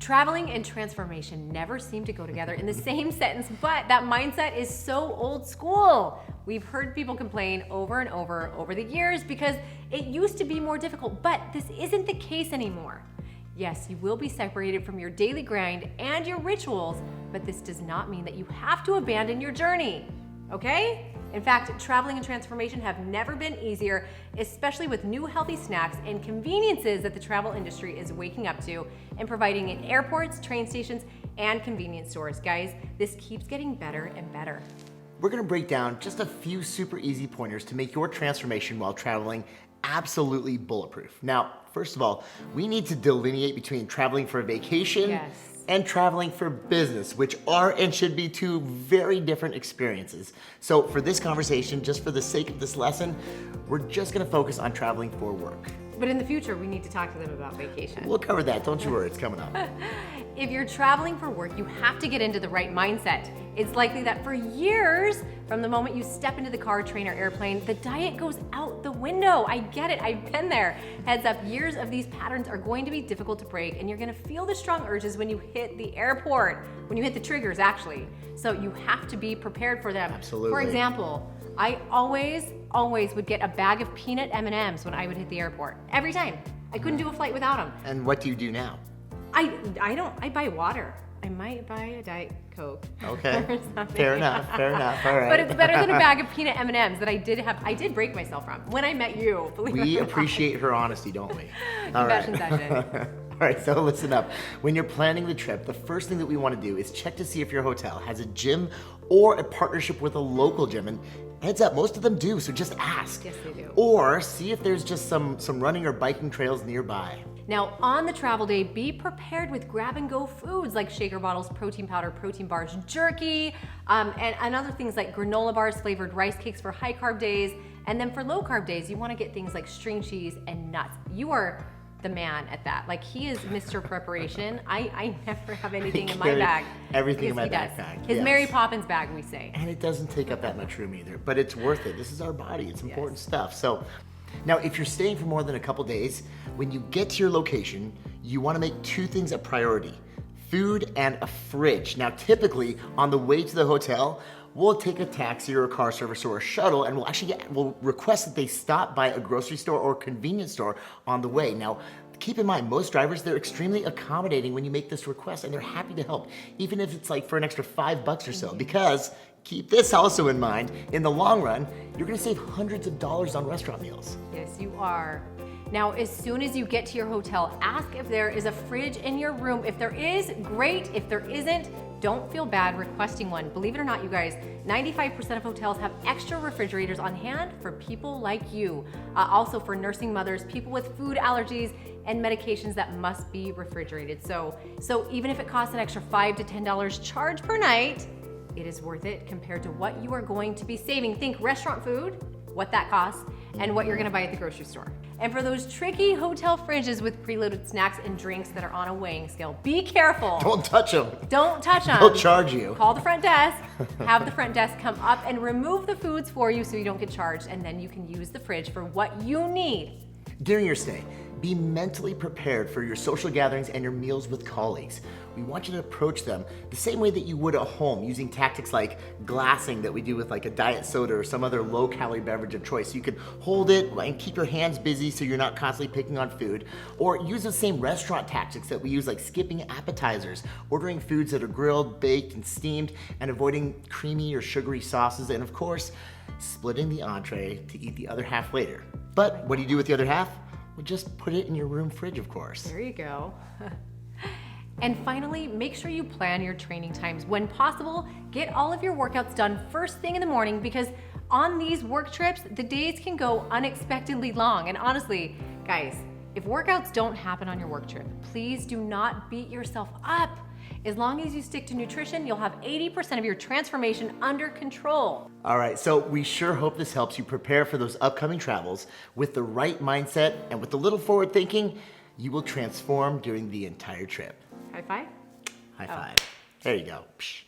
Traveling and transformation never seem to go together in the same sentence, but that mindset is so old school. We've heard people complain over and over the years because it used to be more difficult, but this isn't the case anymore. Yes, you will be separated from your daily grind and your rituals, but this does not mean that you have to abandon your journey, okay? In fact, traveling and transformation have never been easier, especially with new healthy snacks and conveniences that the travel industry is waking up to and providing in airports, train stations, and convenience stores. Guys, this keeps getting better and better. We're gonna break down just a few super easy pointers to make your transformation while traveling absolutely bulletproof. Now, first of all, we need to delineate between traveling for a vacation and traveling for business, which are and should be two very different experiences. So for this conversation, just for the sake of this lesson, we're just gonna focus on traveling for work. But in the future, we need to talk to them about vacation. We'll cover that, don't you worry, it's coming up. If you're traveling for work, you have to get into the right mindset. It's likely that for years, from the moment you step into the car, train, or airplane, the diet goes out the window. I get it, I've been there. Heads up, years of these patterns are going to be difficult to break, and you're gonna feel the strong urges when you hit the airport, when you hit the triggers, actually. So you have to be prepared for them. Absolutely. For example, I always would get a bag of peanut M&Ms when I would hit the airport. Every time. I couldn't do a flight without them. And what do you do now? I buy water. I might buy a Diet Coke. Okay, fair enough, all right. But it's better than a bag of peanut M&Ms that I did break myself from when I met you. We appreciate her honesty, don't we? Confession session. All right, so listen up. When you're planning the trip, the first thing that we want to do is check to see if your hotel has a gym or a partnership with a local gym. And heads up, most of them do, so just ask. Yes, they do. Or see if there's just some running or biking trails nearby. Now, on the travel day, be prepared with grab-and-go foods like shaker bottles, protein powder, protein bars, jerky, and other things like granola bars, flavored rice cakes for high-carb days. And then for low-carb days, you want to get things like string cheese and nuts. You are the man at that. Like, he is Mr. Preparation. I never have anything in my bag. Everything in my backpack. His Mary Poppins bag, we say. And it doesn't take up that much room either, but it's worth it. This is our body. It's important stuff. So now, if you're staying for more than a couple days, when you get to your location, you want to make two things a priority: food and a fridge. Now, typically, on the way to the hotel, we'll take a taxi or a car service or a shuttle, and we'll request that they stop by a grocery store or convenience store on the way. Now, keep in mind, most drivers, they're extremely accommodating when you make this request, and they're happy to help, even if it's like for an extra $5 or so, because keep this also in mind, in the long run, you're gonna save hundreds of dollars on restaurant meals. Yes, you are. Now, as soon as you get to your hotel, ask if there is a fridge in your room. If there is, great. If there isn't, don't feel bad requesting one. Believe it or not, you guys, 95% of hotels have extra refrigerators on hand for people like you. Also for nursing mothers, people with food allergies, and medications that must be refrigerated. So even if it costs an extra $5 to $10 charge per night, it is worth it compared to what you are going to be saving. Think restaurant food, what that costs, and what you're gonna buy at the grocery store. And for those tricky hotel fridges with preloaded snacks and drinks that are on a weighing scale, be careful. Don't touch them. Don't touch them. They'll charge you. Call the front desk, have the front desk come up and remove the foods for you so you don't get charged, and then you can use the fridge for what you need. During your stay, be mentally prepared for your social gatherings and your meals with colleagues. We want you to approach them the same way that you would at home, using tactics like glassing that we do with like a diet soda or some other low-calorie beverage of choice. So you can hold it and keep your hands busy so you're not constantly picking on food. Or use the same restaurant tactics that we use, like skipping appetizers, ordering foods that are grilled, baked, and steamed, and avoiding creamy or sugary sauces, and of course, splitting the entree to eat the other half later. But what do you do with the other half? Well, just put it in your room fridge, of course. There you go. And finally, make sure you plan your training times. When possible, get all of your workouts done first thing in the morning, because on these work trips, the days can go unexpectedly long. And honestly, guys, if workouts don't happen on your work trip, please do not beat yourself up. As long as you stick to nutrition, you'll have 80% of your transformation under control. All right, so we sure hope this helps you prepare for those upcoming travels. With the right mindset and with a little forward thinking, you will transform during the entire trip. High five? High five. There you go. Psh.